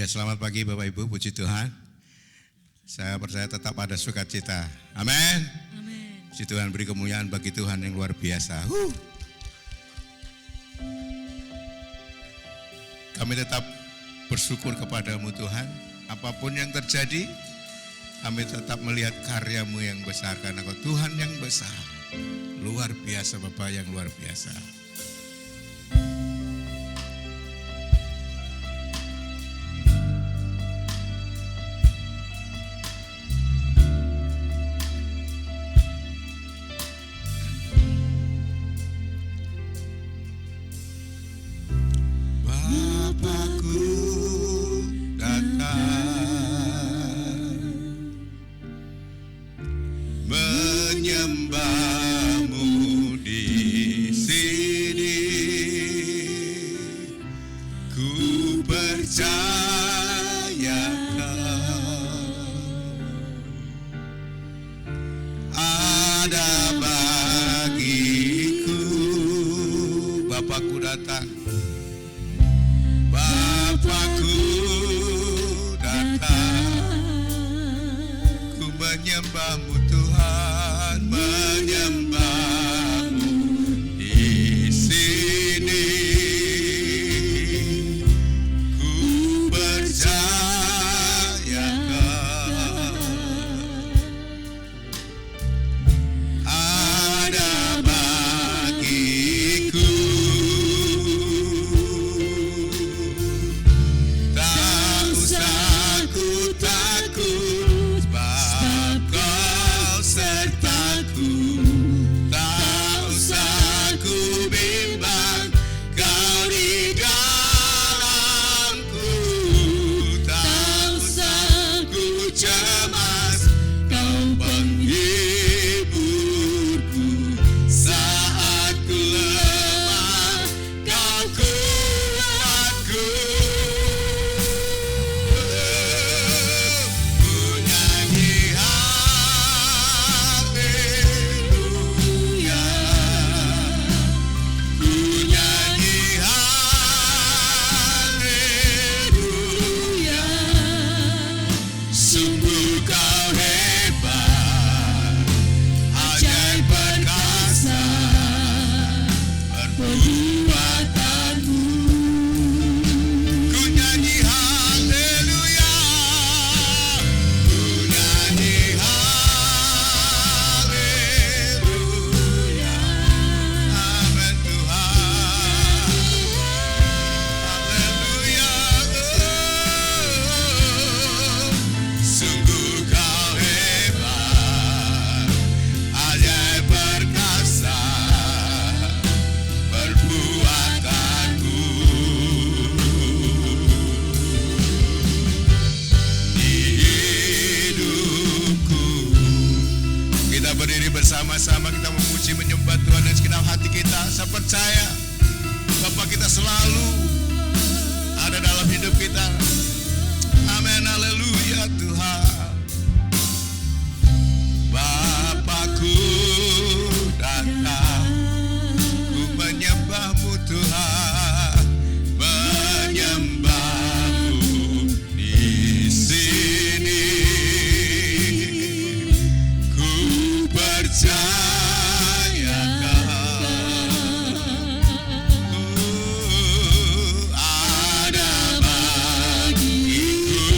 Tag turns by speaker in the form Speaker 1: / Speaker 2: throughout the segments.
Speaker 1: Selamat pagi Bapak Ibu, puji Tuhan. Saya percaya tetap ada sukacita. Amin. Puji Tuhan, beri kemuliaan bagi Tuhan yang luar biasa. Kami tetap bersyukur kepadamu Tuhan. Apapun yang terjadi, kami tetap melihat karyamu yang besar. Karena Kau Tuhan yang besar. Luar biasa Bapa yang luar biasa. Bersama-sama kita memuji menyembah Tuhan dan segenap hati kita. Saya percaya Bapa kita selalu ada dalam hidup kita. Amin, haleluya Tuhan. Bapakku datang, ku menyembahmu Tuhan, menyembahmu di sini. Percaya ada bagiku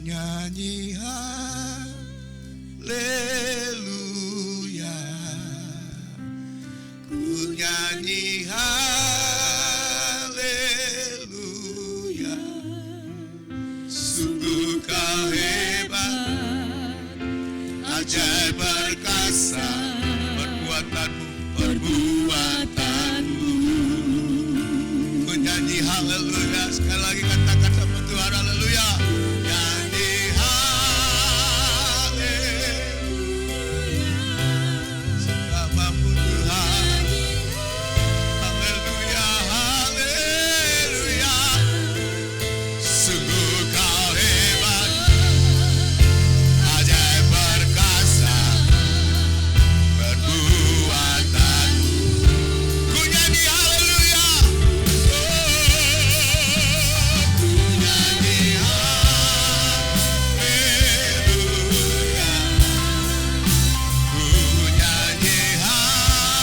Speaker 1: nyanyi haleluya, ku nyanyi haleluya. Sungguh kau hebat, ajaib perkasa, perbuatanmu. Ku nyanyi haleluya. Sekali lagi katakan sama Tuhan haleluya. Nyanyi haleluya, sembahmu Tuhan. Haleluya, haleluya. Sungguh kau hebat, ajaib perkasa, perbuatanmu. Ku nyanyi haleluya. Ku nyanyi haleluya. Ku nyanyi haleluya.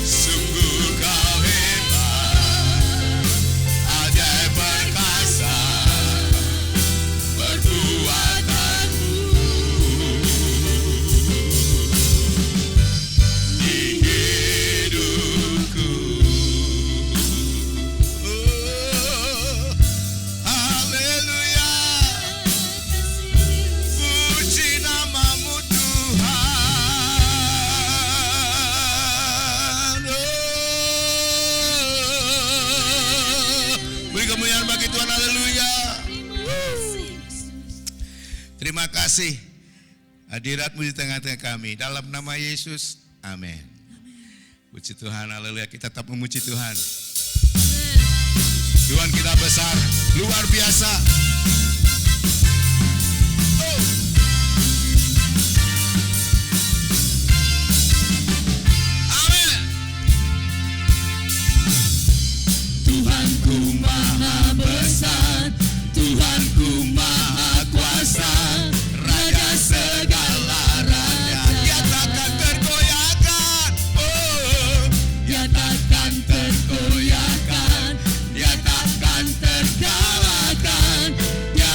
Speaker 1: Sungguh kau hebat, ajaib perkasa, perbuatanmu. Di hidupku, haleluya. Puji namamu Tuhan. Beri kemuliaan bagi Tuhan, haleluya. Terima kasih hadiratmu di tengah-tengah kami. Dalam nama Yesus, amin. Puji Tuhan, haleluya. Kita tetap memuji Tuhan. Tuhan kita besar, luar biasa. Oh. Amin. Tuhanku maha besar, Tuhanku maha kuasa, Raja segala raja. Dia takkan tergoyahkan. Oh, dia takkan tergoyahkan. Dia takkan terkalahkan. Dia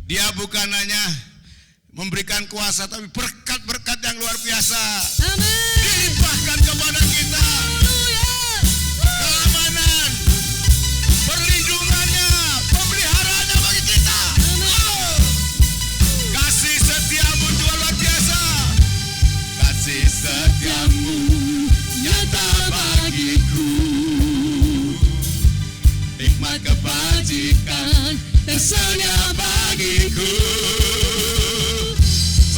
Speaker 1: Dia bukan hanya memberikan kuasa, tapi berkat-berkat yang luar biasa.
Speaker 2: Amin.
Speaker 1: Dilimpahkan kepada kita. Keamanan, perlindungannya, pemeliharaannya bagi kita. Kasih setiamu Tuhan luar biasa. Kasih setiamu nyata bagiku. Hikmat kebajikan tersedia bagiku.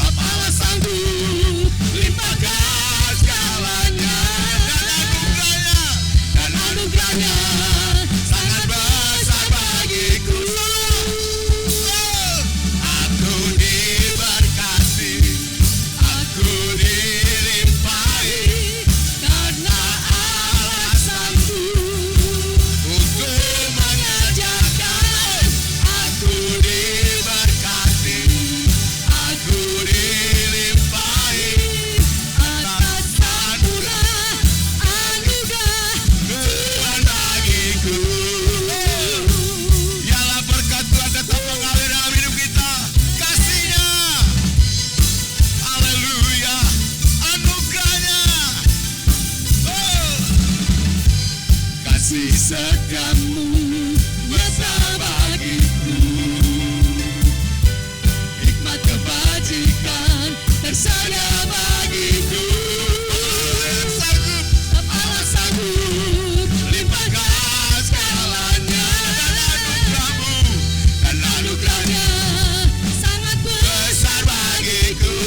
Speaker 1: Bapalah sanggup limpahkan segalanya, dan anugerahnya sangat besar bagiku. Aku diberkati, aku dilimpahi, karena Allah sanggup untuk mengerjakan. Aku diberkati, aku dilimpahi, atas anugerah Tuhan bagiku. Biarlah berkat Tuhan tetap mengalir dalam hidup kita. Kasih-Nya, haleluya, anugerahnya. Kasih setiamu besar bagiku. Hikmat kebajikan tersedia bagiku. Allah sanggup limpahkan segalanya, dan anugerahnya
Speaker 2: sangat
Speaker 1: besar bagiku.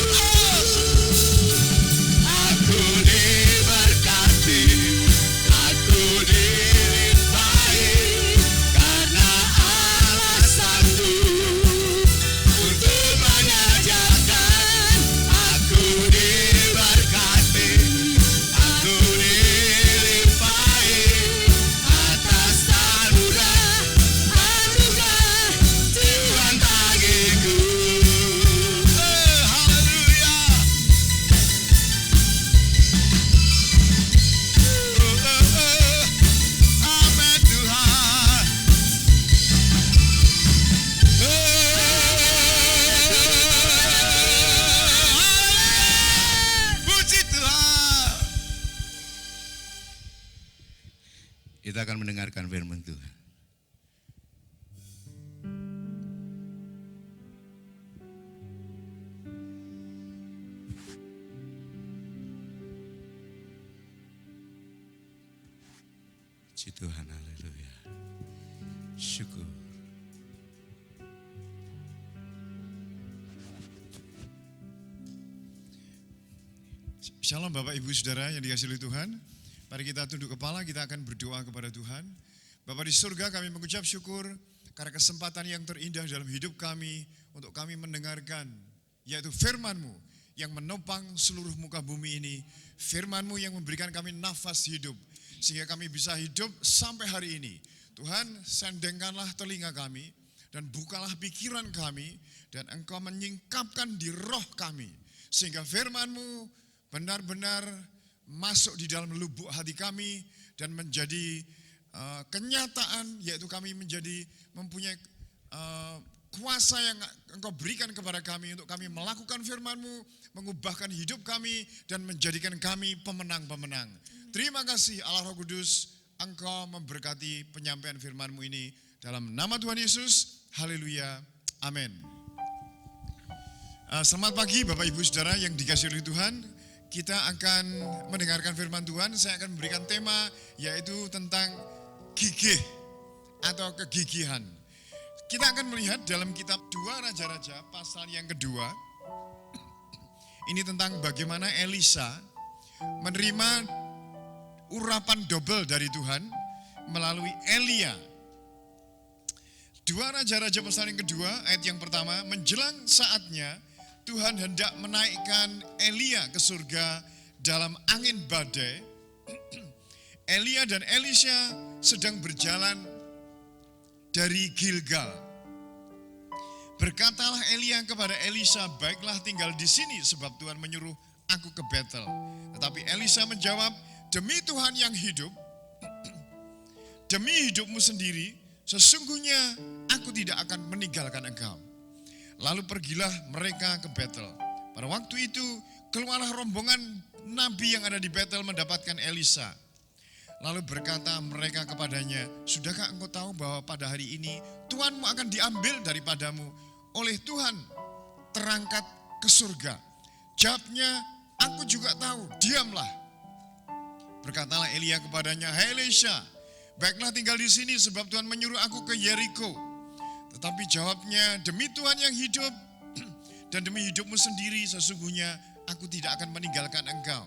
Speaker 1: Aku diberkati, aku dilimpahi, karena Allah sanggup untuk mengerjakan. Aku diberkati, aku dilimpahi, atas anugerah Tuhan bagiku. Haleluya. Amin Tuhan. Puji Tuhan. Kita akan mendengarkan firman Tuhan. Puji Tuhan, haleluya. Syukur.
Speaker 3: Shalom Bapak Ibu Saudara yang dikasihi oleh Tuhan. Mari kita tunduk kepala, kita akan berdoa kepada Tuhan. Bapak di surga, kami mengucap syukur karena kesempatan yang terindah dalam hidup kami untuk kami mendengarkan, yaitu firman-Mu yang menopang seluruh muka bumi ini. Firman-Mu yang memberikan kami nafas hidup sehingga kami bisa hidup sampai hari ini. Tuhan, sendengkanlah telinga kami dan bukalah pikiran kami, dan Engkau menyingkapkan di roh kami sehingga firman-Mu benar-benar masuk di dalam lubuk hati kami dan menjadi kenyataan, yaitu kami mempunyai kuasa yang Engkau berikan kepada kami untuk kami melakukan firman-Mu, mengubahkan hidup kami dan menjadikan kami pemenang-pemenang. Terima kasih Allah Roh Kudus, Engkau memberkati penyampaian firman-Mu ini dalam nama Tuhan Yesus. Haleluya. Amin. Selamat pagi Bapak Ibu Saudara yang dikasihi oleh Tuhan. Kita akan mendengarkan firman Tuhan. Saya akan memberikan tema yaitu tentang gigih atau kegigihan. Kita akan melihat dalam kitab 2 Raja-Raja pasal yang kedua. Ini tentang bagaimana Elisa menerima urapan double dari Tuhan melalui Elia. 2 Raja-Raja pasal yang kedua ayat yang pertama, menjelang saatnya Tuhan hendak menaikkan Elia ke surga dalam angin badai. Elia dan Elisha sedang berjalan dari Gilgal. Berkatalah Elia kepada Elisha, baiklah tinggal di sini sebab Tuhan menyuruh aku ke Betel. Tetapi Elisha menjawab, demi Tuhan yang hidup, demi hidupmu sendiri, sesungguhnya aku tidak akan meninggalkan engkau. Lalu pergilah mereka ke Betel. Pada waktu itu keluarlah rombongan nabi yang ada di Betel mendapatkan Elisa. Lalu berkata mereka kepadanya, sudahkah engkau tahu bahwa pada hari ini Tuhanmu akan diambil daripadamu oleh Tuhan, terangkat ke surga? Jawabnya, aku juga tahu, diamlah. Berkatalah Elia kepadanya, hai Elisha, baiklah tinggal di sini sebab Tuhan menyuruh aku ke Yeriko. Tetapi jawabnya, demi Tuhan yang hidup dan demi hidupmu sendiri, sesungguhnya aku tidak akan meninggalkan engkau.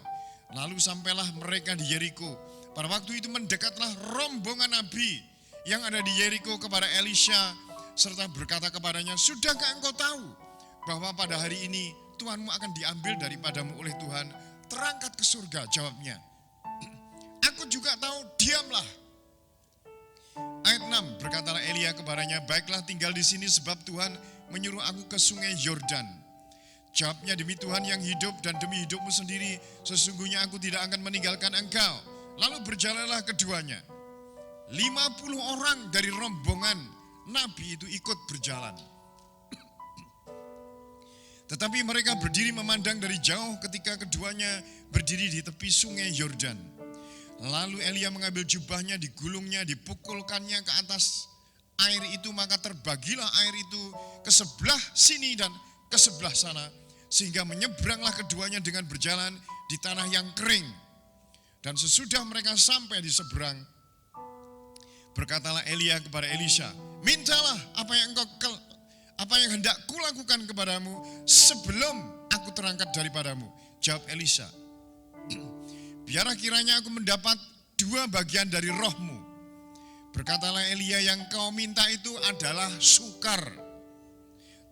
Speaker 3: Lalu sampailah mereka di Yeriko. Pada waktu itu mendekatlah rombongan nabi yang ada di Yeriko kepada Elisha serta berkata kepadanya, sudahkah engkau tahu bahwa pada hari ini Tuhanmu akan diambil daripadamu oleh Tuhan, terangkat ke surga? Jawabnya, aku juga tahu, diamlah. Ayat 6, berkatalah Elia kepadanya, baiklah tinggal di sini sebab Tuhan menyuruh aku ke sungai Yordan. Jawabnya, demi Tuhan yang hidup dan demi hidupmu sendiri, sesungguhnya aku tidak akan meninggalkan engkau. Lalu berjalanlah keduanya. 50 orang dari rombongan nabi itu ikut berjalan. Tetapi mereka berdiri memandang dari jauh ketika keduanya berdiri di tepi sungai Yordan. Lalu Elia mengambil jubahnya, digulungnya, dipukulkannya ke atas air itu, maka terbagilah air itu ke sebelah sini dan ke sebelah sana, sehingga menyeberanglah keduanya dengan berjalan di tanah yang kering. Dan sesudah mereka sampai di seberang, berkatalah Elia kepada Elisha, mintalah apa yang hendak kulakukan kepadamu sebelum aku terangkat daripadamu. Jawab Elisha, biarlah kiranya aku mendapat 2 bagian dari rohmu. Berkatalah Elia, yang kau minta itu adalah sukar.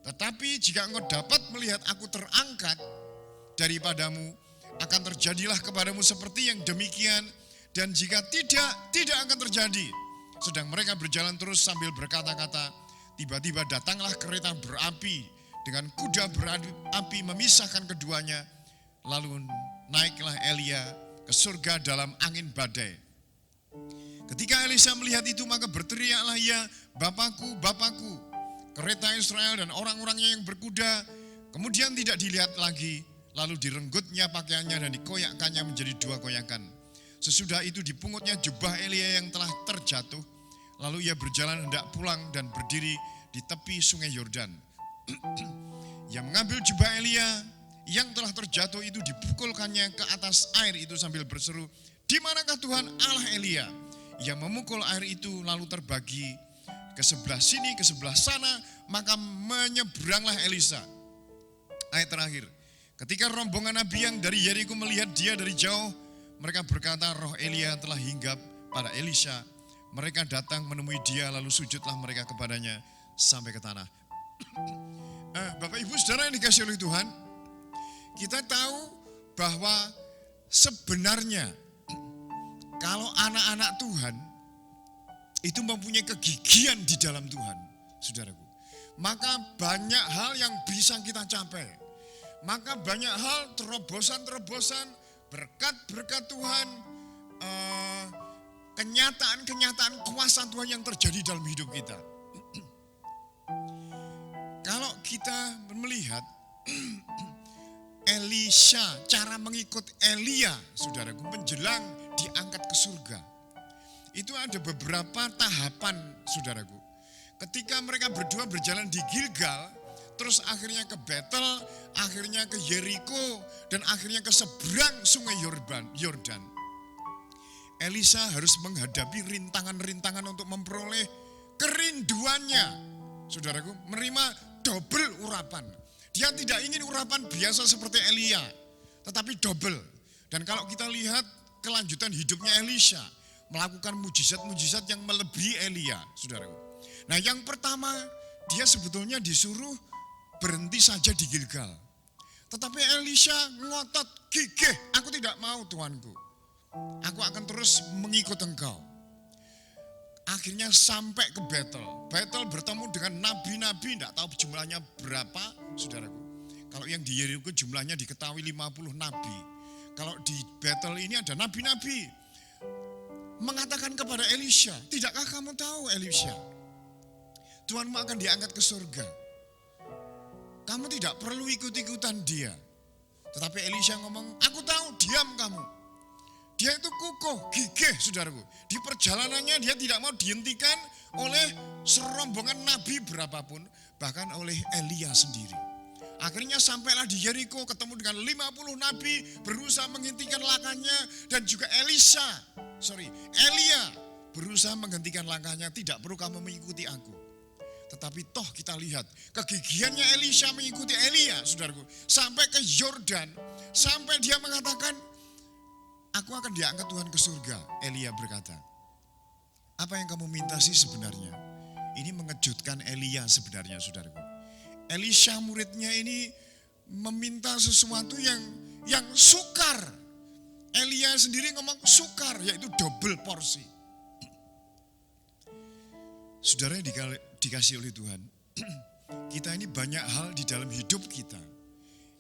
Speaker 3: Tetapi jika engkau dapat melihat aku terangkat daripadamu, akan terjadilah kepadamu seperti yang demikian, dan jika tidak akan terjadi. Sedang mereka berjalan terus sambil berkata-kata, tiba-tiba datanglah kereta berapi dengan kuda berapi memisahkan keduanya. Lalu naiklah Elia ke surga dalam angin badai. Ketika Elisha melihat itu, maka berteriaklah ia, Bapakku, Bapakku, kereta Israel dan orang-orangnya yang berkuda. Kemudian tidak dilihat lagi. Lalu direnggutnya pakaiannya dan dikoyakkannya menjadi 2 koyakan. Sesudah itu dipungutnya jubah Elia yang telah terjatuh. Lalu ia berjalan hendak pulang dan berdiri di tepi sungai Yordan. Ia mengambil jubah Elia yang telah terjatuh itu, dipukulkannya ke atas air itu sambil berseru, di manakah Tuhan Allah Elia? Ia memukul air itu lalu terbagi ke sebelah sini, ke sebelah sana, maka menyeberanglah Elisa. Ayat terakhir. Ketika rombongan nabi yang dari Yeriko melihat dia dari jauh, mereka berkata, roh Elia telah hinggap pada Elisha. Mereka datang menemui dia, lalu sujudlah mereka kepadanya sampai ke tanah. Bapak Ibu Saudara yang dikasihi oleh Tuhan, kita tahu bahwa sebenarnya kalau anak-anak Tuhan itu mempunyai kegigihan di dalam Tuhan, saudaraku, maka banyak hal yang bisa kita capai. Maka banyak hal, terobosan-terobosan, berkat-berkat Tuhan, kenyataan-kenyataan kuasa Tuhan yang terjadi dalam hidup kita. Kalau kita melihat Elisha, cara mengikut Elia, saudaraku, menjelang diangkat ke surga, itu ada beberapa tahapan, saudaraku. Ketika mereka berdua berjalan di Gilgal, terus akhirnya ke Betel, akhirnya ke Yeriko, dan akhirnya ke seberang sungai Yordan. Elisha harus menghadapi rintangan-rintangan untuk memperoleh kerinduannya. Saudaraku, menerima double urapan. Dia tidak ingin urapan biasa seperti Elia, tetapi double. Dan kalau kita lihat kelanjutan hidupnya Elisha, melakukan mujizat-mujizat yang melebihi Elia, saudaraku. Nah, yang pertama, dia sebetulnya disuruh berhenti saja di Gilgal. Tetapi Elisha ngotot, gigih, aku tidak mau Tuanku. Aku akan terus mengikut engkau. Akhirnya sampai ke Betel. Betel bertemu dengan nabi-nabi, tidak tahu jumlahnya berapa, saudaraku. Kalau yang di Yeriko jumlahnya diketahui 50 nabi. Kalau di Betel ini ada nabi-nabi. Mengatakan kepada Elisha, tidakkah kamu tahu Elisha, Tuhanmu akan diangkat ke surga? kamu tidak perlu ikut-ikutan dia. Tetapi Elisha ngomong, aku tahu, diam kamu. Dia itu kukuh, gigih saudaraku. Di perjalanannya dia tidak mau dihentikan oleh serombongan nabi berapapun, bahkan oleh Elia sendiri. Akhirnya sampailah di Yeriko, ketemu dengan 50 nabi, berusaha menghentikan langkahnya, dan juga Elia berusaha menghentikan langkahnya, tidak perlu kamu mengikuti aku. Tetapi toh kita lihat kegigihannya Elisha mengikuti Elia, saudaraku, sampai ke Yordan, sampai dia mengatakan, aku akan diangkat Tuhan ke surga. Elia berkata, apa yang kamu minta sih sebenarnya? Ini mengejutkan Elia sebenarnya, saudaraku. Elisha muridnya ini meminta sesuatu yang sukar. Elia sendiri ngomong sukar, yaitu double porsi. Saudara yang dikasih oleh Tuhan, kita ini banyak hal di dalam hidup kita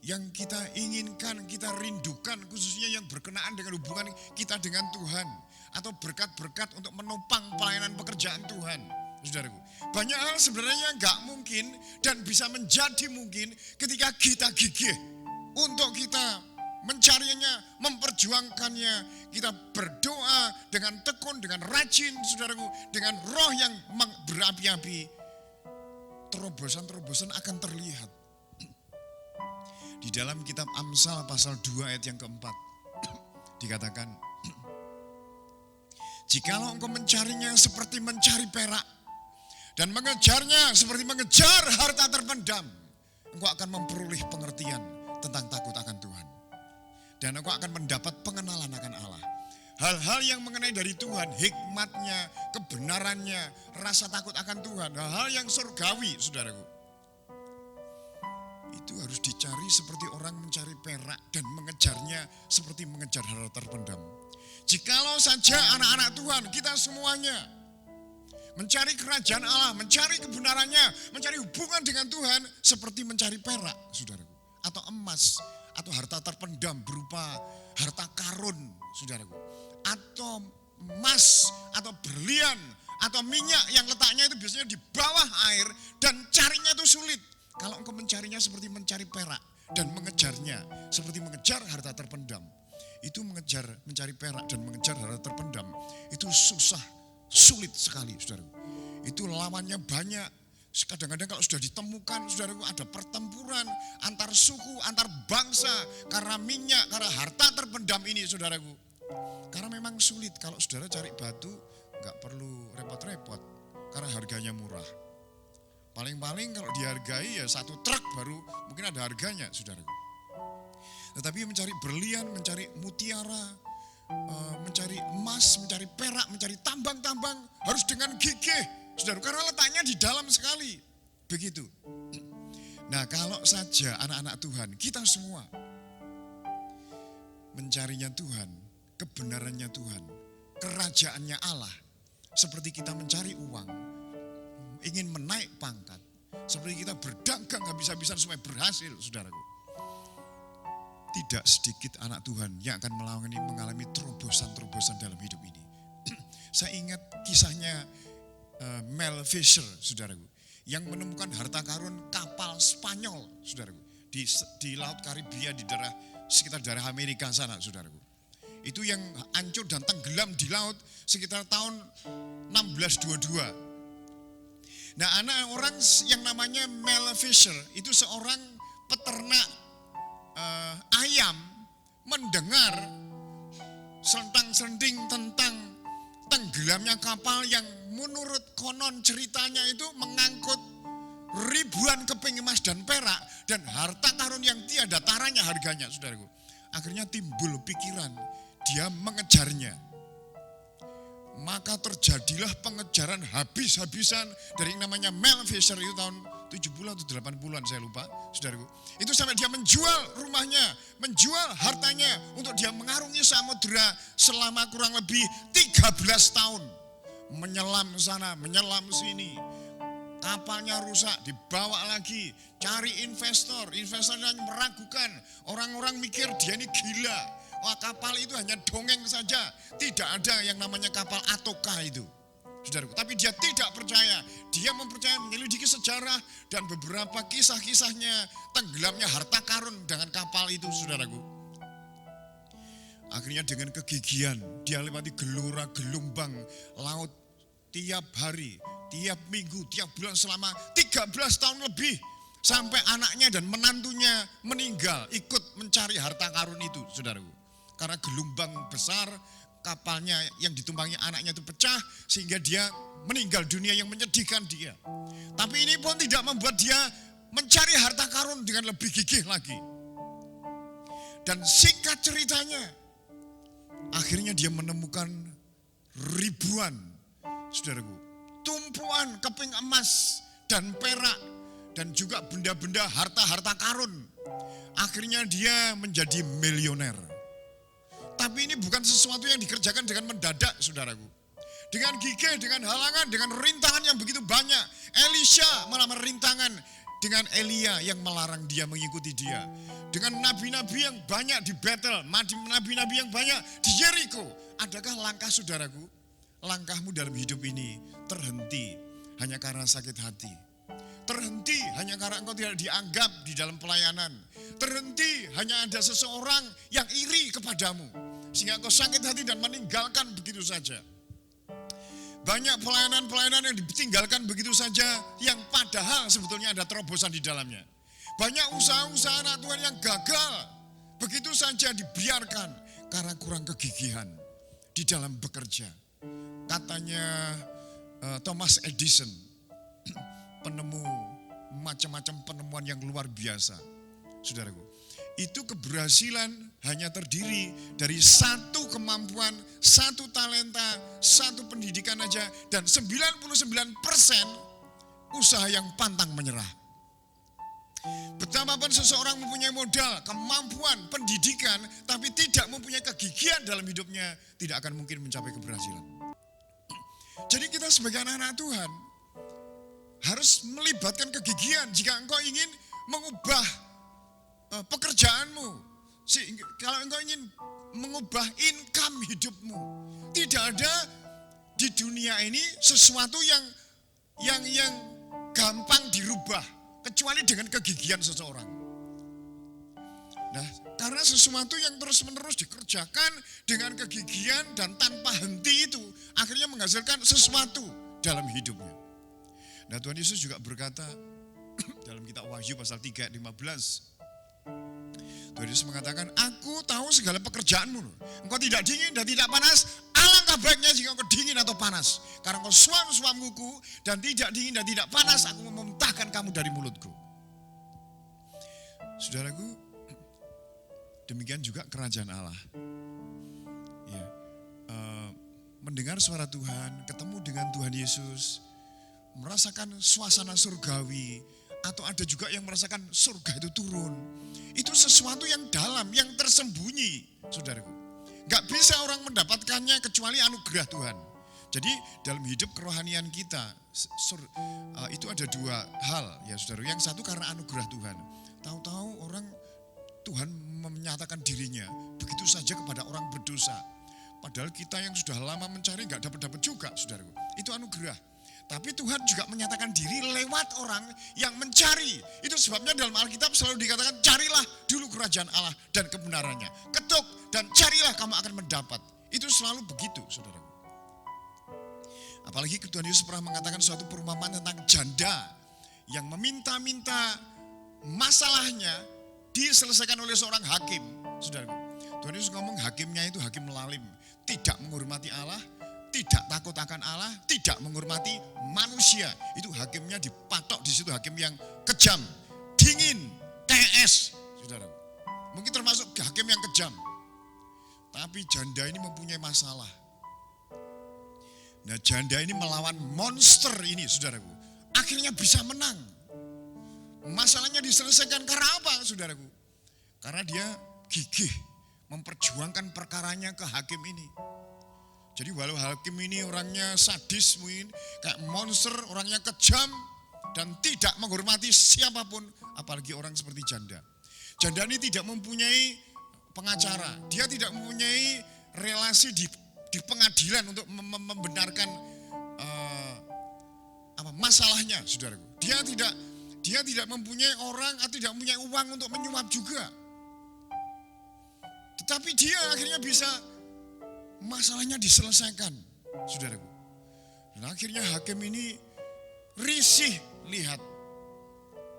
Speaker 3: yang kita inginkan, kita rindukan, khususnya yang berkenaan dengan hubungan kita dengan Tuhan, atau berkat-berkat untuk menopang pelayanan pekerjaan Tuhan. Saudaraku, banyak hal sebenarnya nggak mungkin dan bisa menjadi mungkin ketika kita gigih untuk kita mencarinya, memperjuangkannya. Kita berdoa dengan tekun, dengan rajin, saudaraku, dengan roh yang berapi-api. Terobosan-terobosan akan terlihat. Di dalam kitab Amsal pasal 2 ayat yang keempat dikatakan, jikalau engkau mencarinya seperti mencari perak dan mengejarnya seperti mengejar harta terpendam, engkau akan memperoleh pengertian tentang takut akan Tuhan. Dan engkau akan mendapat pengenalan akan Allah. Hal-hal yang mengenai dari Tuhan, hikmatnya, kebenarannya, rasa takut akan Tuhan, hal-hal yang surgawi, saudaraku. Itu harus dicari seperti orang mencari perak dan mengejarnya seperti mengejar harta terpendam. Jikalau saja anak-anak Tuhan, kita semuanya mencari kerajaan Allah, mencari kebenarannya, mencari hubungan dengan Tuhan seperti mencari perak, saudaraku, atau emas, atau harta terpendam berupa harta karun, saudaraku, atau emas, atau berlian, atau minyak yang letaknya itu biasanya di bawah air dan carinya itu sulit. Kalau engkau mencarinya seperti mencari perak dan mengejarnya seperti mengejar harta terpendam, itu mencari perak dan mengejar harta terpendam itu susah, sulit sekali, saudaraku. Itu lawannya banyak. Kadang-kadang kalau sudah ditemukan, saudaraku, ada pertempuran antar suku, antar bangsa karena minyak, karena harta terpendam ini, saudaraku. Karena memang sulit. Kalau saudara cari batu, nggak perlu repot-repot karena harganya murah. Paling-paling kalau dihargai ya 1 truk baru mungkin ada harganya, saudaraku. Tetapi mencari berlian, mencari mutiara, mencari emas, mencari perak, mencari tambang-tambang harus dengan gigih, saudara, karena letaknya di dalam sekali. Begitu. Nah, kalau saja anak-anak Tuhan, kita semua mencarinya Tuhan, kebenarannya Tuhan, kerajaannya Allah, seperti kita mencari uang, ingin menaik pangkat, seperti kita berdagang habis-habisan supaya berhasil, saudaraku. Tidak sedikit anak Tuhan yang akan mengalami terobosan-terobosan dalam hidup ini. Saya ingat kisahnya Mel Fisher, saudaraku, yang menemukan harta karun kapal Spanyol, saudaraku, di Laut Karibia, di sekitar daerah Amerika sana, saudaraku. Itu yang hancur dan tenggelam di laut sekitar tahun 1622. Nah, anak orang yang namanya Mel Fisher itu seorang peternak ayam mendengar selentang-selenting tentang tenggelamnya kapal yang menurut konon ceritanya itu mengangkut ribuan keping emas dan perak dan harta karun yang tiada taranya harganya, saudaraku. Akhirnya timbul pikiran, dia mengejarnya. Maka terjadilah pengejaran habis-habisan dari yang namanya Mel Fisher itu tahun 70 atau 80-an saya lupa, saudaraku. Itu sampai dia menjual rumahnya, menjual hartanya untuk dia mengarungi samudera selama kurang lebih 13 tahun. Menyelam sana, menyelam sini. Kapalnya rusak, dibawa lagi, cari investor yang meragukan. Orang-orang mikir dia ini gila. Wah, kapal itu hanya dongeng saja. Tidak ada yang namanya kapal Atoka itu. saudaraku. Tapi dia tidak percaya. Dia mempercayai, menyelidiki sejarah dan beberapa kisah-kisahnya tenggelamnya harta karun dengan kapal itu, saudaraku. Akhirnya dengan kegigihan dia lewati gelora gelombang laut tiap hari, tiap minggu, tiap bulan selama 13 tahun lebih. Sampai anaknya dan menantunya meninggal ikut mencari harta karun itu, saudaraku. Karena gelombang besar, kapalnya yang ditumpangi anaknya itu pecah sehingga dia meninggal dunia yang menyedihkan dia. Tapi ini pun tidak membuat dia mencari harta karun dengan lebih gigih lagi. Dan singkat ceritanya, akhirnya dia menemukan ribuan, saudaraku, tumpuan keping emas dan perak dan juga benda-benda harta-harta karun. Akhirnya dia menjadi miliuner. Tapi ini bukan sesuatu yang dikerjakan dengan mendadak, saudaraku. Dengan gigih, dengan halangan, dengan rintangan yang begitu banyak. Elisha melamar rintangan dengan Elia yang melarang dia mengikuti dia. Dengan nabi-nabi yang banyak di Betel, nabi-nabi yang banyak di Yeriko. Adakah langkah, saudaraku, langkahmu dalam hidup ini terhenti hanya karena sakit hati? Terhenti hanya karena engkau tidak dianggap di dalam pelayanan. Terhenti hanya ada seseorang yang iri kepadamu, sehingga engkau sakit hati dan meninggalkan begitu saja. Banyak pelayanan-pelayanan yang ditinggalkan begitu saja, yang padahal sebetulnya ada terobosan di dalamnya. Banyak usaha-usaha anak Tuhan yang gagal, begitu saja dibiarkan karena kurang kegigihan di dalam bekerja. Katanya Thomas Edison, penemu macam-macam penemuan yang luar biasa, saudaraku. Itu keberhasilan hanya terdiri dari satu kemampuan, satu talenta, satu pendidikan aja, dan 99% usaha yang pantang menyerah. Betapapun seseorang mempunyai modal, kemampuan, pendidikan, tapi tidak mempunyai kegigihan dalam hidupnya, tidak akan mungkin mencapai keberhasilan. Jadi kita sebagai anak-anak Tuhan harus melibatkan kegigihan jika engkau ingin mengubah pekerjaanmu. Kalau engkau ingin mengubah income hidupmu, tidak ada di dunia ini sesuatu yang gampang dirubah kecuali dengan kegigihan seseorang. Nah, karena sesuatu yang terus-menerus dikerjakan dengan kegigihan dan tanpa henti itu akhirnya menghasilkan sesuatu dalam hidupnya. Nah, Tuhan Yesus juga berkata dalam kitab Wahyu pasal 3 ayat 15. Tuhan Yesus mengatakan, aku tahu segala pekerjaanmu. Engkau tidak dingin dan tidak panas. Alangkah baiknya jika engkau dingin atau panas. Karena engkau suam-suam kuku dan tidak dingin dan tidak panas, aku memuntahkan kamu dari mulutku. Saudaraku, demikian juga kerajaan Allah. Ya, mendengar suara Tuhan, ketemu dengan Tuhan Yesus, merasakan suasana surgawi, atau ada juga yang merasakan surga itu turun. Itu sesuatu yang dalam, yang tersembunyi, saudaraku. Gak bisa orang mendapatkannya kecuali anugerah Tuhan. Jadi dalam hidup kerohanian kita, itu ada dua hal ya saudara. Yang satu karena anugerah Tuhan. Tahu-tahu orang Tuhan menyatakan dirinya begitu saja kepada orang berdosa. Padahal kita yang sudah lama mencari gak dapat-dapat juga, saudaraku. Itu anugerah. Tapi Tuhan juga menyatakan diri lewat orang yang mencari. Itu sebabnya dalam Alkitab selalu dikatakan, carilah dulu kerajaan Allah dan kebenarannya. Ketuk dan carilah kamu akan mendapat. Itu selalu begitu, saudaraku. Apalagi Tuhan Yesus pernah mengatakan suatu perumpamaan tentang janda yang meminta-minta masalahnya diselesaikan oleh seorang hakim, saudaraku. Tuhan Yesus ngomong hakimnya itu hakim lalim, tidak menghormati Allah, tidak takut akan Allah, tidak menghormati manusia. Itu hakimnya dipatok di situ, hakim yang kejam, dingin, TS, saudara. Mungkin termasuk hakim yang kejam. Tapi janda ini mempunyai masalah. Nah, janda ini melawan monster ini, saudaraku. Akhirnya bisa menang. Masalahnya diselesaikan karena apa, saudaraku? Karena dia gigih memperjuangkan perkaranya ke hakim ini. Jadi walau hakim ini orangnya sadis mungkin, kayak monster, orangnya kejam dan tidak menghormati siapapun, apalagi orang seperti janda. Janda ini tidak mempunyai pengacara, dia tidak mempunyai relasi di pengadilan untuk membenarkan masalahnya, saudaraku. Dia tidak mempunyai orang atau tidak mempunyai uang untuk menyuap juga. Tetapi dia akhirnya bisa masalahnya diselesaikan, saudaraku. Dan akhirnya hakim ini risih lihat.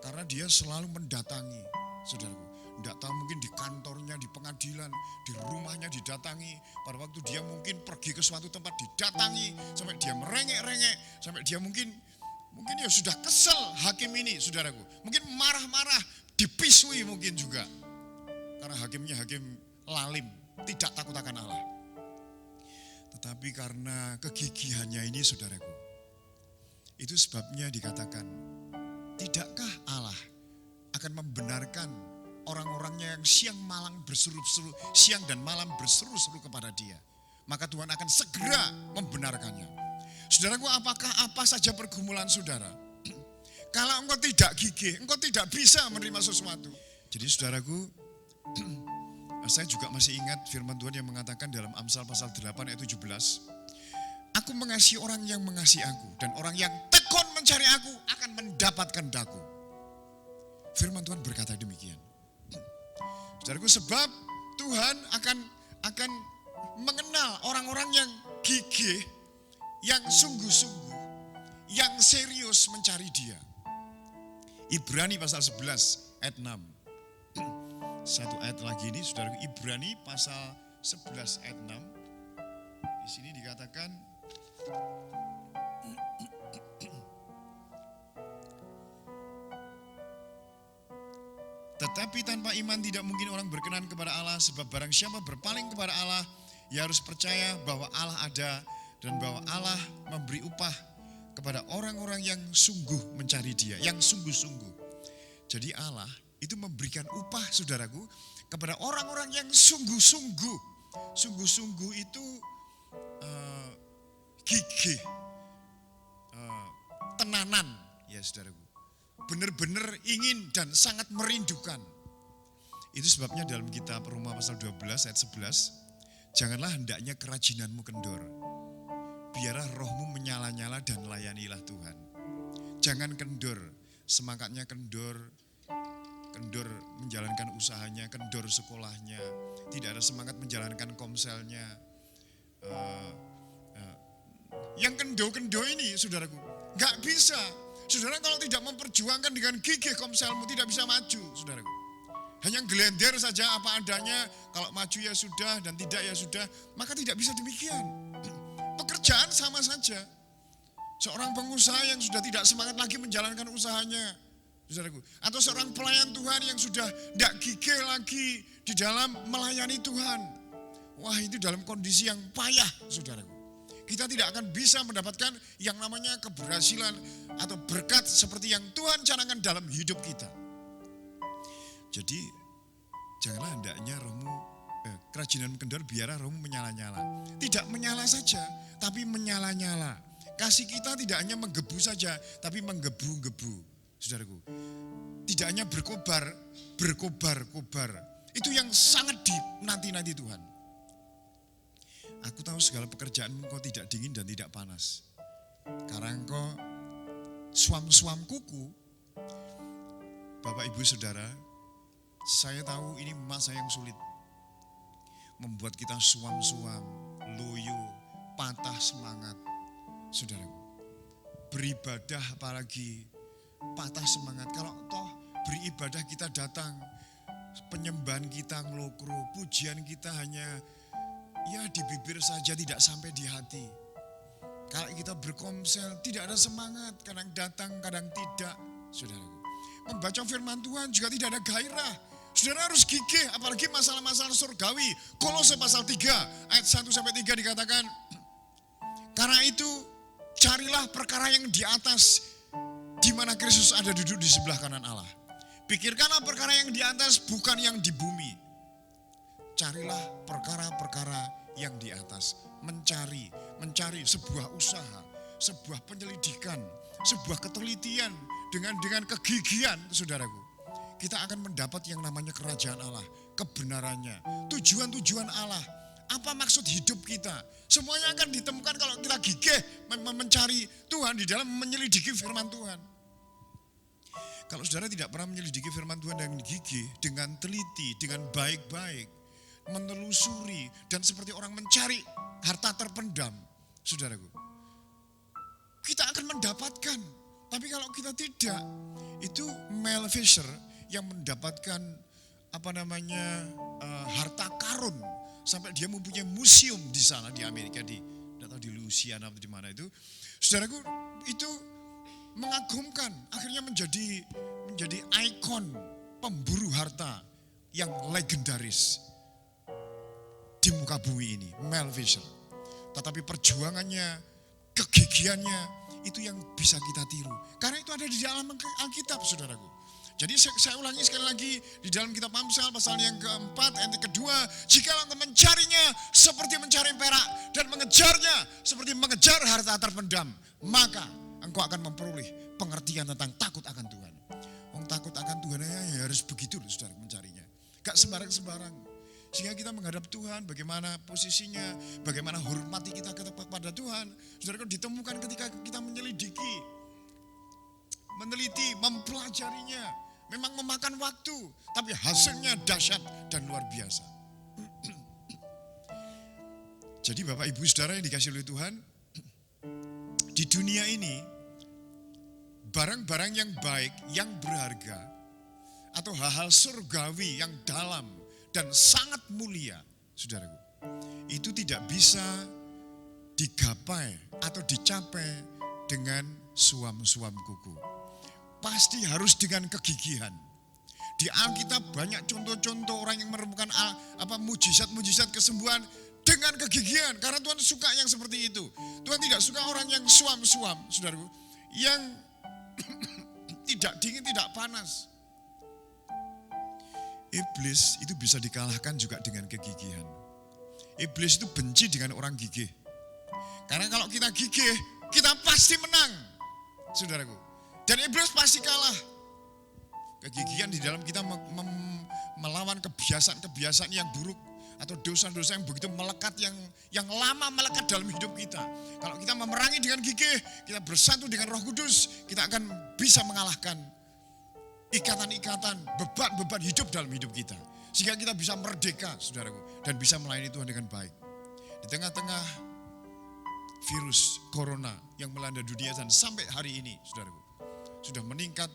Speaker 3: Karena dia selalu mendatangi, saudaraku. Tidak tahu mungkin di kantornya, di pengadilan, di rumahnya didatangi. Pada waktu dia mungkin pergi ke suatu tempat didatangi. Sampai dia merengek-rengek. Sampai dia mungkin ya sudah kesel hakim ini, saudaraku. Mungkin marah-marah, dipisui mungkin juga. Karena hakimnya hakim lalim, tidak takut akan Allah. Tetapi karena kegigihannya ini, saudaraku, itu sebabnya dikatakan, tidakkah Allah akan membenarkan orang-orangnya yang siang dan malam berseru-seru kepada dia? Maka Tuhan akan segera membenarkannya. Saudaraku, apakah apa saja pergumulan saudara? Kalau engkau tidak gigih, engkau tidak bisa menerima sesuatu. Jadi saudaraku, saya juga masih ingat firman Tuhan yang mengatakan dalam Amsal pasal 8 ayat 17. Aku mengasihi orang yang mengasihi aku, dan orang yang tekun mencari aku akan mendapatkan daku. Firman Tuhan berkata demikian. Saudaraku, sebab Tuhan akan mengenal orang-orang yang gigih, yang sungguh-sungguh, yang serius mencari Dia. Ibrani pasal 11 ayat 6. Satu ayat lagi ini, saudaraku, Ibrani pasal 11 ayat 6. Di sini dikatakan, tetapi tanpa iman tidak mungkin orang berkenan kepada Allah, sebab barang siapa berpaling kepada Allah, ia harus percaya bahwa Allah ada dan bahwa Allah memberi upah kepada orang-orang yang sungguh mencari Dia, yang sungguh-sungguh. Jadi Allah itu memberikan upah, saudaraku, kepada orang-orang yang sungguh-sungguh. Sungguh-sungguh itu gigih, tenanan, ya saudaraku. Benar-benar ingin dan sangat merindukan. Itu sebabnya dalam kitab Roma pasal 12 ayat 11, janganlah hendaknya kerajinanmu kendor, biarlah rohmu menyala-nyala dan layanilah Tuhan. Jangan kendor, semangatnya kendor menjalankan usahanya, kendor sekolahnya, tidak ada semangat menjalankan komselnya. Yang kendo-kendo ini, saudaraku, gak bisa. Saudara kalau tidak memperjuangkan dengan gigih komselmu tidak bisa maju, saudaraku. Hanya gelender saja apa adanya, kalau maju ya sudah dan tidak ya sudah, maka tidak bisa demikian. Pekerjaan sama saja. Seorang pengusaha yang sudah tidak semangat lagi menjalankan usahanya, saudaraku. Atau seorang pelayan Tuhan yang sudah tidak gigih lagi di dalam melayani Tuhan. Wah, itu dalam kondisi yang payah, saudaraku. Kita tidak akan bisa mendapatkan yang namanya keberhasilan atau berkat seperti yang Tuhan canangkan dalam hidup kita. Jadi janganlah hendaknya rohmu kerajinanmu kendor, biarlah rohmu menyala-nyala. Tidak menyala saja, tapi menyala-nyala. Kasih kita tidak hanya menggebu saja, tapi menggebu-gebu, saudaraku. Tidak hanya berkobar-kobar. Itu yang sangat dinanti-nanti Tuhan. Aku tahu segala pekerjaanmu kau tidak dingin dan tidak panas. Karena engkau suam-suam kuku. Bapak, Ibu, Saudara, saya tahu ini masa yang sulit. Membuat kita suam-suam, loyo, patah semangat. Saudaraku, beribadah apalagi patah semangat. Kalau toh beribadah kita datang, penyembahan kita ngelokro, pujian kita hanya ya di bibir saja, tidak sampai di hati. Kalau kita berkomsel tidak ada semangat, kadang datang kadang tidak, saudaraku. Membaca firman Tuhan juga tidak ada gairah. Saudara harus gigih, apalagi masalah-masalah surgawi. Kolose pasal 3 ayat 1-3 dikatakan, karena itu carilah perkara yang di atas, di mana Kristus ada duduk di sebelah kanan Allah. Pikirkanlah perkara yang di atas, bukan yang di bumi. Carilah perkara-perkara yang di atas. Mencari sebuah usaha, sebuah penyelidikan, sebuah ketelitian dengan kegigihan, saudaraku. Kita akan mendapat yang namanya kerajaan Allah, kebenarannya, tujuan-tujuan Allah, Apa maksud hidup kita? Semuanya akan ditemukan kalau kita gigih mencari Tuhan di dalam menyelidiki firman Tuhan. Kalau saudara tidak pernah menyelidiki firman Tuhan dengan gigih, dengan teliti, dengan baik-baik, menelusuri, dan seperti orang mencari harta terpendam, saudaraku, kita akan mendapatkan. Tapi kalau kita tidak, itu Mel Fisher yang mendapatkan harta karun sampai dia mempunyai museum di sana di Amerika, tidak tahu di Louisiana atau di mana itu, saudaraku, itu mengagumkan, akhirnya menjadi ikon pemburu harta yang legendaris di muka bumi ini, Mel Fisher. Tetapi perjuangannya, kegigihannya, itu yang bisa kita tiru. Karena itu ada di dalam Alkitab, saudaraku. Jadi saya ulangi sekali lagi, di dalam kitab Amsal pasal yang keempat, ayat kedua, jika engkau mencarinya seperti mencari perak dan mengejarnya seperti mengejar harta terpendam, maka engkau akan memperoleh pengertian tentang takut akan Tuhan. Takut akan Tuhan ya harus begitu loh, saudara, mencarinya. Gak sembarang-sembarang. Sehingga kita menghadap Tuhan, bagaimana posisinya, bagaimana hormati kita kepada Tuhan. Saudara, ditemukan ketika kita menyelidiki, meneliti, mempelajarinya. Memang memakan waktu, tapi hasilnya dahsyat dan luar biasa. Jadi Bapak Ibu Saudara yang dikasihi oleh Tuhan, di dunia ini, barang-barang yang baik, yang berharga, atau hal-hal surgawi yang dalam dan sangat mulia, saudaraku, itu tidak bisa digapai atau dicapai dengan suam-suam kuku. Pasti harus dengan kegigihan. Di Alkitab banyak contoh-contoh orang yang menemukan mujizat-mujizat kesembuhan dengan kegigihan, karena Tuhan suka yang seperti itu. Tuhan tidak suka orang yang suam-suam, saudaraku, yang tidak dingin, tidak panas. Iblis itu bisa dikalahkan juga dengan kegigihan. Iblis itu benci dengan orang gigih. Karena kalau kita gigih, kita pasti menang, saudaraku. Dan iblis pasti kalah. Kegigihan di dalam kita melawan kebiasaan-kebiasaan yang buruk atau dosa-dosa yang begitu melekat, yang lama melekat dalam hidup kita. Kalau kita memerangi dengan gigih, kita bersatu dengan Roh Kudus, kita akan bisa mengalahkan ikatan-ikatan, beban-beban hidup dalam hidup kita. Sehingga kita bisa merdeka, saudaraku, dan bisa melayani Tuhan dengan baik. Di tengah-tengah virus corona yang melanda dunia dan sampai hari ini, saudaraku, sudah meningkat,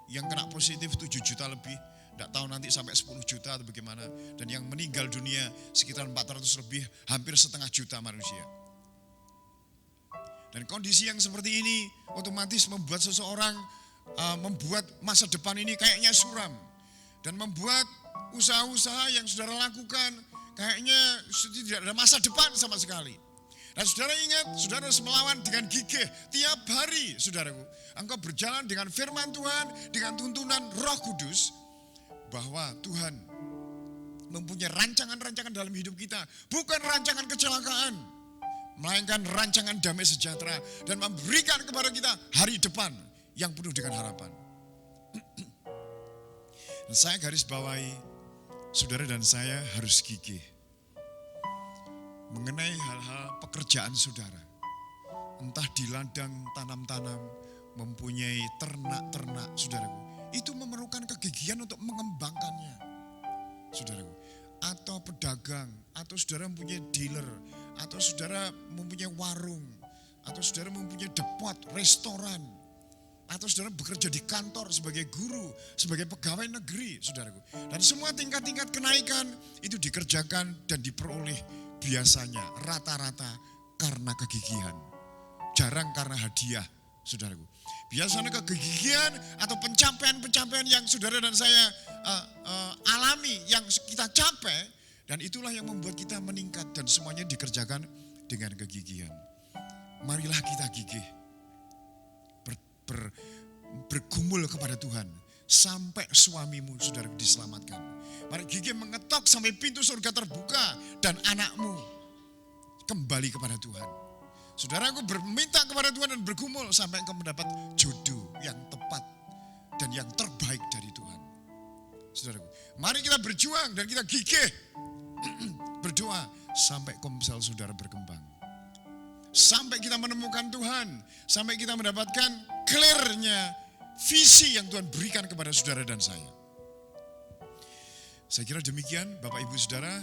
Speaker 3: yang kena positif 7 juta lebih, tidak tahu nanti sampai 10 juta atau bagaimana, dan yang meninggal dunia sekitar 400 lebih, hampir setengah juta manusia. Dan kondisi yang seperti ini otomatis membuat seseorang membuat masa depan ini kayaknya suram, dan membuat usaha-usaha yang saudara lakukan kayaknya tidak ada masa depan sama sekali. Dan saudara ingat, saudara harus melawan dengan gigih tiap hari, saudaraku. Engkau berjalan dengan firman Tuhan, dengan tuntunan Roh Kudus, bahwa Tuhan mempunyai rancangan-rancangan dalam hidup kita. Bukan rancangan kecelakaan, melainkan rancangan damai sejahtera, dan memberikan kepada kita hari depan yang penuh dengan harapan. Dan saya garis bawahi, saudara dan saya harus gigih mengenai hal-hal pekerjaan saudara. Entah di ladang tanam-tanam, mempunyai ternak-ternak, saudaraku. Itu memerlukan kegigihan untuk mengembangkannya, saudaraku. Atau pedagang, atau saudara mempunyai dealer, atau saudara mempunyai warung, atau saudara mempunyai depot, restoran, atau saudara bekerja di kantor sebagai guru, sebagai pegawai negeri, saudaraku. Dan semua tingkat-tingkat kenaikan itu dikerjakan dan diperoleh biasanya rata-rata karena kegigihan. Jarang karena hadiah, saudaraku. Biasanya kegigihan atau pencapaian-pencapaian yang saudara dan saya alami, yang kita capai, dan itulah yang membuat kita meningkat, dan semuanya dikerjakan dengan kegigihan. Marilah kita gigih, bergumul kepada Tuhan sampai suamimu, saudara, diselamatkan. Mari gigih mengetok sampai pintu surga terbuka dan anakmu kembali kepada Tuhan. Saudaraku, berminta kepada Tuhan dan bergumul sampai engkau mendapat jodoh yang tepat dan yang terbaik dari Tuhan. Saudaraku, mari kita berjuang dan kita gigih berdoa sampai komsel saudara berkembang. Sampai kita menemukan Tuhan, sampai kita mendapatkan clear-nya visi yang Tuhan berikan kepada saudara dan saya. Saya kira demikian Bapak Ibu Saudara,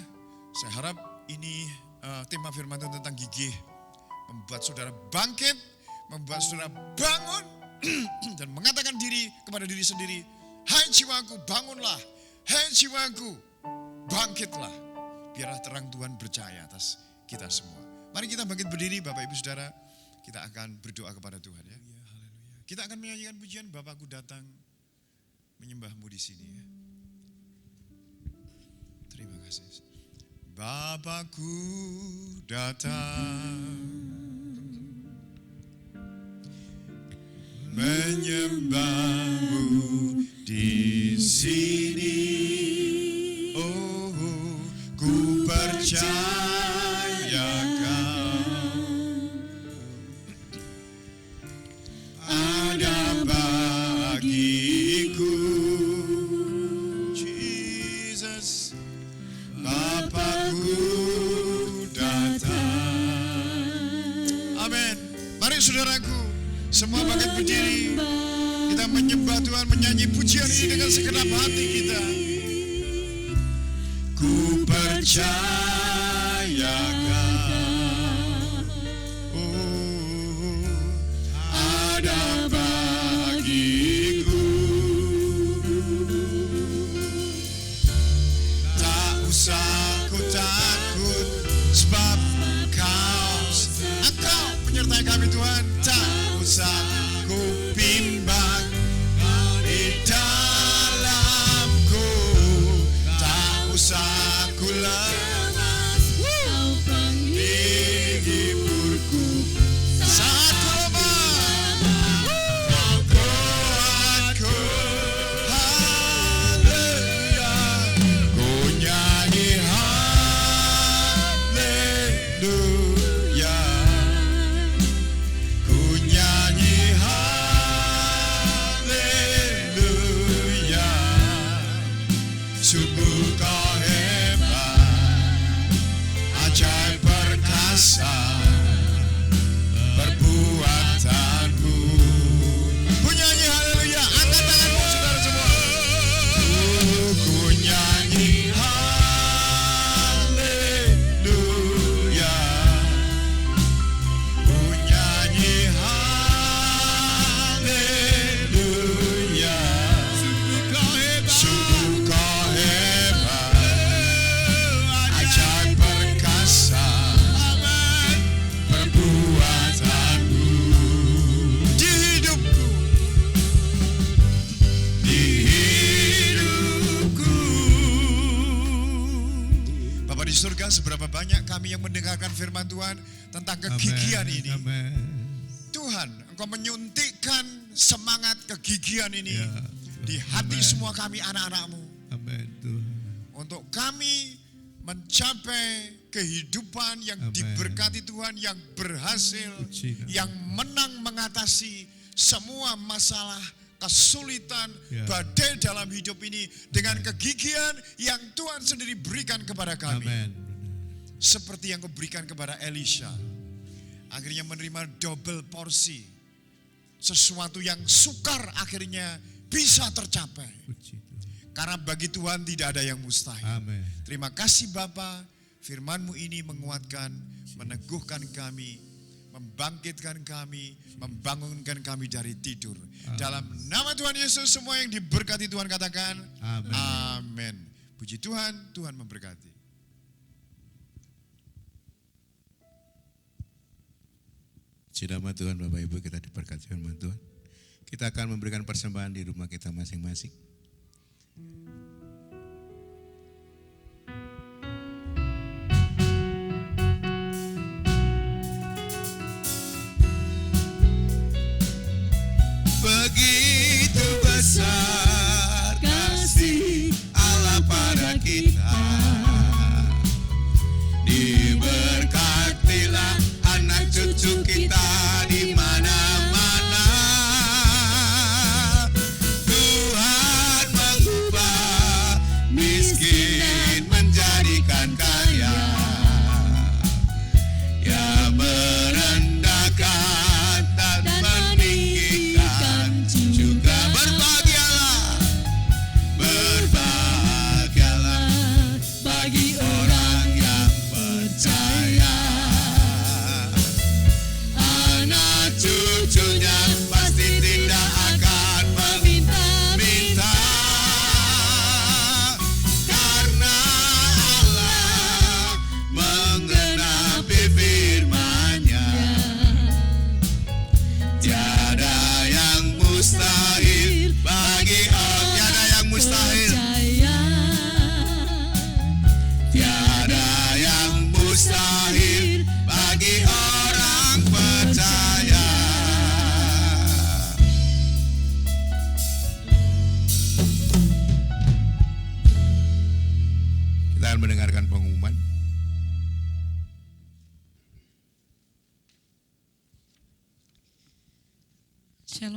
Speaker 3: saya harap ini tema firman Tuhan tentang gigih membuat saudara bangkit, membuat saudara bangun dan mengatakan kepada diri sendiri, hai jiwaku bangunlah, hai jiwaku bangkitlah. Biarlah terang Tuhan bercahaya atas kita semua. Mari kita bangkit berdiri Bapak Ibu Saudara, kita akan berdoa kepada Tuhan ya. Kita akan menyanyikan pujian Bapakku datang menyembahmu di sini ya. Terima kasih. Bapakku datang menyembahmu di sini. Oh, ku percaya ada bagiku, Jesus. Bapakku datang. Amin. Mari saudaraku, semua bangkit berdiri. Kita menyembah Tuhan, menyanyi pujian ini dengan segenap hati kita. Ku percaya ada bagiku. Tak usah ku takut, sebab Engkau menyertai kami Tuhan. Tak usah ku bimbang di dalamku, tak usah ku lemas di hiburku. Saat ku lemah, kuatku, haleluya. Ku nyanyi haleluya. Ku nyanyi haleluya. Sungguh kau hebat, ajaib perkasa perbuatanmu. Ku nyanyi haleluya. Angkat tanganmu saudara semua. Ku nyanyi haleluya. Ku nyanyi haleluya. Sungguh kau hebat, ajaib perkasa perbuatanmu di hidupku, di hidupku. Bapak di surga, seberapa banyak kami yang mendengarkan firman Tuhan tentang kegigihan ini. Tuhan, Engkau menyuntikkan semangat kegigihan ini di hati semua kami anak-anak-Mu.
Speaker 4: Amin Tuhan.
Speaker 3: Untuk kami mencapai kehidupan yang diberkati Tuhan, yang berhasil, yang menang mengatasi semua masalah, kesulitan, badai dalam hidup ini dengan kegigihan yang Tuhan sendiri berikan kepada kami.
Speaker 4: Amin.
Speaker 3: Seperti yang Kau berikan kepada Elisha. Akhirnya menerima double porsi. Sesuatu yang sukar akhirnya bisa tercapai.
Speaker 4: Puji Tuhan.
Speaker 3: Karena bagi Tuhan tidak ada yang mustahil.
Speaker 4: Amin.
Speaker 3: Terima kasih Bapa, firman-Mu ini menguatkan, meneguhkan kami, membangkitkan kami, membangunkan kami dari tidur. Dalam nama Tuhan Yesus, semua yang diberkati Tuhan katakan
Speaker 4: Amin.
Speaker 3: amin. Puji Tuhan, Tuhan memberkati.
Speaker 4: Puji nama Tuhan, Bapak Ibu, kita diberkati firman Tuhan. Kita akan memberikan persembahan di rumah kita masing-masing.
Speaker 1: Begitu besar kasih Allah pada kita, diberkatilah anak cucu kita di mana-mana. Tuhan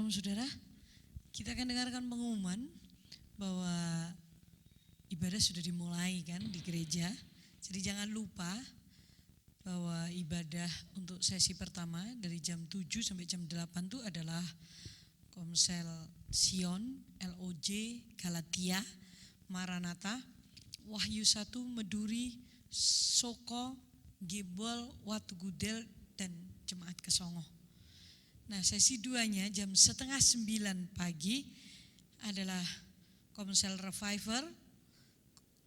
Speaker 2: Shalom saudara, kita akan dengarkan pengumuman bahwa ibadah sudah dimulai kan di gereja. Jadi jangan lupa bahwa ibadah untuk sesi pertama dari jam 7 sampai jam 8 itu adalah Komsel Sion, LOJ, Galatia, Maranatha, Wahyu 1, Meduri, Soko, Gebol, Watu Gudel, dan Jemaat Kesongo. Nah, sesi 2-nya jam 8:30 pagi adalah Komsel Reviver,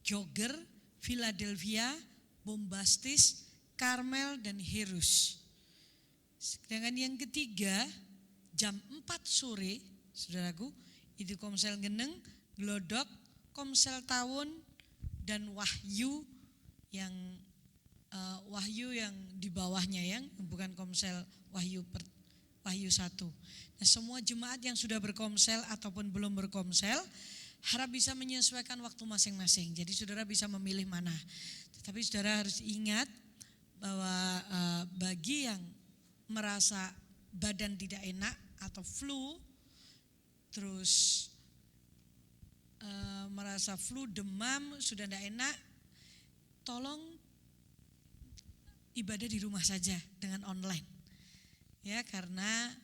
Speaker 2: Jogger, Philadelphia, Bombastis, Karmel, dan Herus. Sedangkan yang ketiga jam 4 sore, saudaraku, itu Komsel Geneng, Glodok, Komsel Tawun, dan Wahyu yang di bawahnya yang bukan Komsel Wahyu 1. Nah, semua jemaat yang sudah berkomsel ataupun belum berkomsel harap bisa menyesuaikan waktu masing-masing. Jadi saudara bisa memilih mana. Tetapi saudara harus ingat bahwa bagi yang merasa badan tidak enak atau flu, terus merasa flu, demam, sudah tidak enak, tolong ibadah di rumah saja dengan online. Ya, karena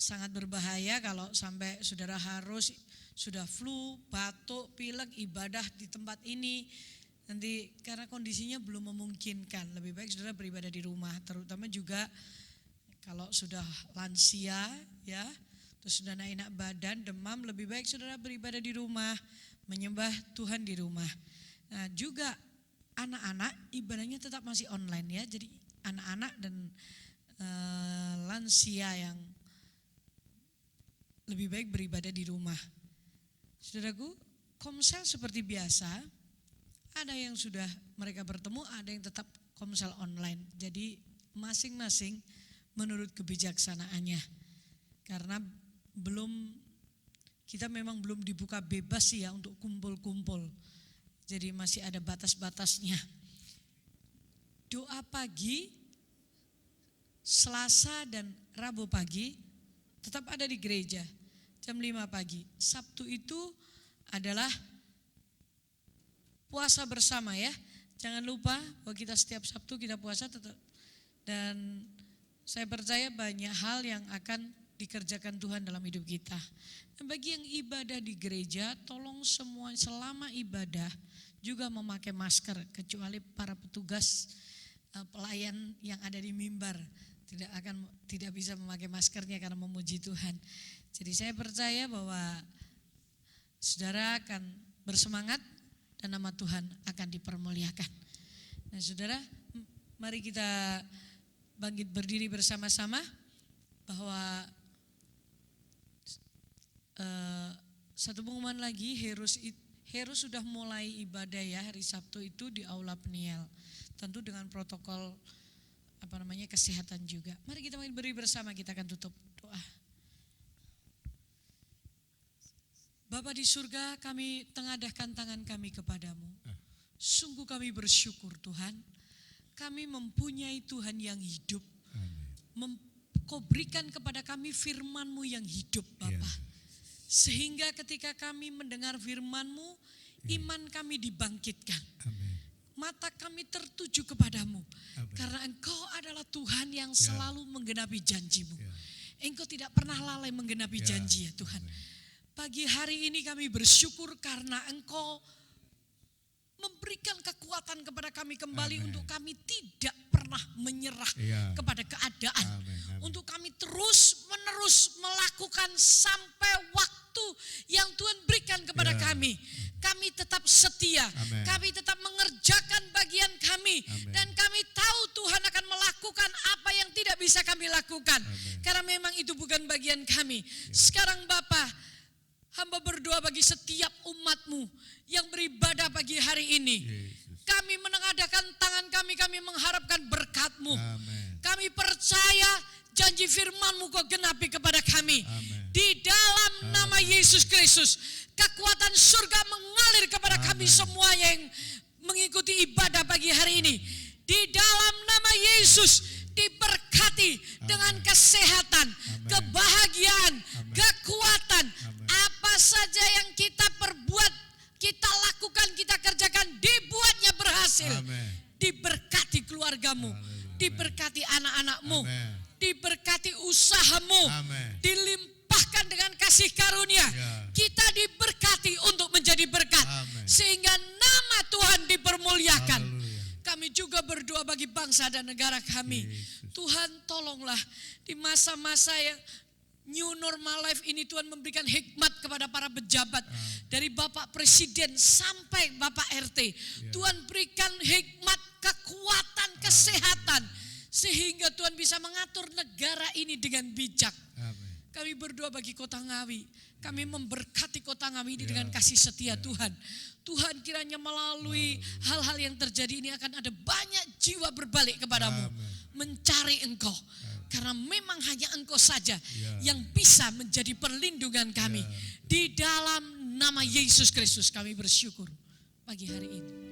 Speaker 2: sangat berbahaya kalau sampai saudara harus sudah flu, batuk, pilek, ibadah di tempat ini. Nanti karena kondisinya belum memungkinkan, lebih baik saudara beribadah di rumah. Terutama juga kalau sudah lansia ya, terus sudah enak badan, demam, lebih baik saudara beribadah di rumah, menyembah Tuhan di rumah. Nah, juga anak-anak ibadahnya tetap masih online ya. Jadi anak-anak dan lansia yang lebih baik beribadah di rumah. Saudaraku, komsel seperti biasa, ada yang sudah mereka bertemu, ada yang tetap komsel online. Jadi masing-masing menurut kebijaksanaannya. Karena kita memang belum dibuka bebas sih ya untuk kumpul-kumpul. Jadi masih ada batas-batasnya. Doa pagi, Selasa dan Rabu pagi tetap ada di gereja jam 5 pagi. Sabtu itu adalah puasa bersama ya. Jangan lupa bahwa kita setiap Sabtu kita puasa tetap. Dan saya percaya banyak hal yang akan dikerjakan Tuhan dalam hidup kita. Dan bagi yang ibadah di gereja, tolong semua selama ibadah juga memakai masker, kecuali para petugas pelayan yang ada di mimbar tidak bisa memakai maskernya karena memuji Tuhan. Jadi saya percaya bahwa saudara akan bersemangat dan nama Tuhan akan dipermuliakan. Nah, saudara, mari kita bangkit berdiri bersama-sama bahwa satu pengumuman lagi, Herus sudah mulai ibadah ya hari Sabtu itu di Aula Peniel. Tentu dengan protokol kesehatan juga. Mari kita beri bersama, kita akan tutup doa. Bapa di surga, kami tengadahkan tangan kami kepadamu. Sungguh kami bersyukur Tuhan, kami mempunyai Tuhan yang hidup. Kau berikan kepada kami firman-Mu yang hidup Bapa. Sehingga ketika kami mendengar firman-Mu, iman kami dibangkitkan. Mata kami tertuju kepadamu. Karena Engkau adalah Tuhan yang selalu menggenapi janji-Mu. Engkau tidak pernah lalai menggenapi janji ya Tuhan. Pagi hari ini kami bersyukur karena Engkau memberikan kekuatan kepada kami kembali untuk kami tidak pernah menyerah kepada keadaan. Untuk kami terus menerus melakukan sampai waktu yang Tuhan berikan kepada kami. Kami tetap setia, kami tetap mengerjakan bagian kami. Dan kami tahu Tuhan akan melakukan apa yang tidak bisa kami lakukan. Karena memang itu bukan bagian kami. Sekarang Bapa, hamba berdoa bagi setiap umat-Mu yang beribadah pagi hari ini. Kami menengadakan tangan kami mengharapkan berkat-Mu. Kami percaya janji firman-Mu Kau genapi kepada kami. Di dalam nama Yesus Kristus, kekuatan surga mengalir kepada kami semua yang mengikuti ibadah pagi hari ini. Di dalam nama Yesus, diberkati dengan kesehatan, kebahagiaan, kekuatan. Apa saja yang kita perbuat, kita lakukan, kita kerjakan, dibuatnya berhasil. Diberkati keluargamu, diberkati anak-anakmu, diberkati usahamu, dilimpahkan dengan kasih karunia. Kita diberkati untuk menjadi berkat, sehingga nama Tuhan dipermuliakan. Kami juga berdoa bagi bangsa dan negara kami. Tuhan tolonglah di masa-masa yang new normal life ini, Tuhan memberikan hikmat kepada para pejabat. Dari Bapak Presiden sampai Bapak RT. Tuhan berikan hikmat, kekuatan, kesehatan. Sehingga Tuhan bisa mengatur negara ini dengan bijak. Kami berdoa bagi Kota Ngawi. Kami memberkati Kota Ngawi ini dengan kasih setia Tuhan. Tuhan, kiranya melalui hal-hal yang terjadi ini akan ada banyak jiwa berbalik kepadamu. Mencari Engkau. Karena memang hanya Engkau saja yang bisa menjadi perlindungan kami. Di dalam nama Yesus Kristus kami bersyukur pagi hari ini.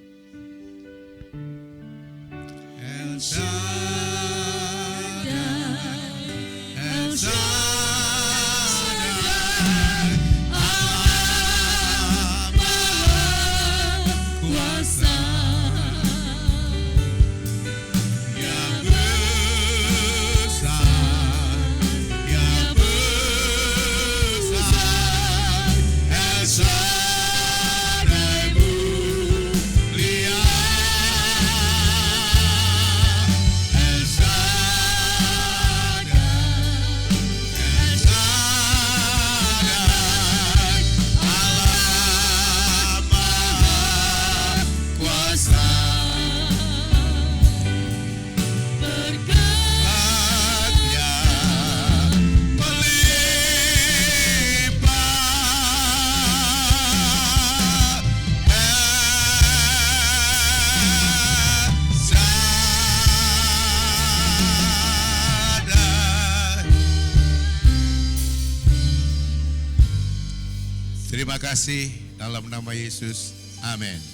Speaker 4: El Shaddai, El Shaddai, Allah Maha Kuasa, yang besar, yang besar, El Shaddai mulia. Terima kasih dalam nama Yesus. Amin.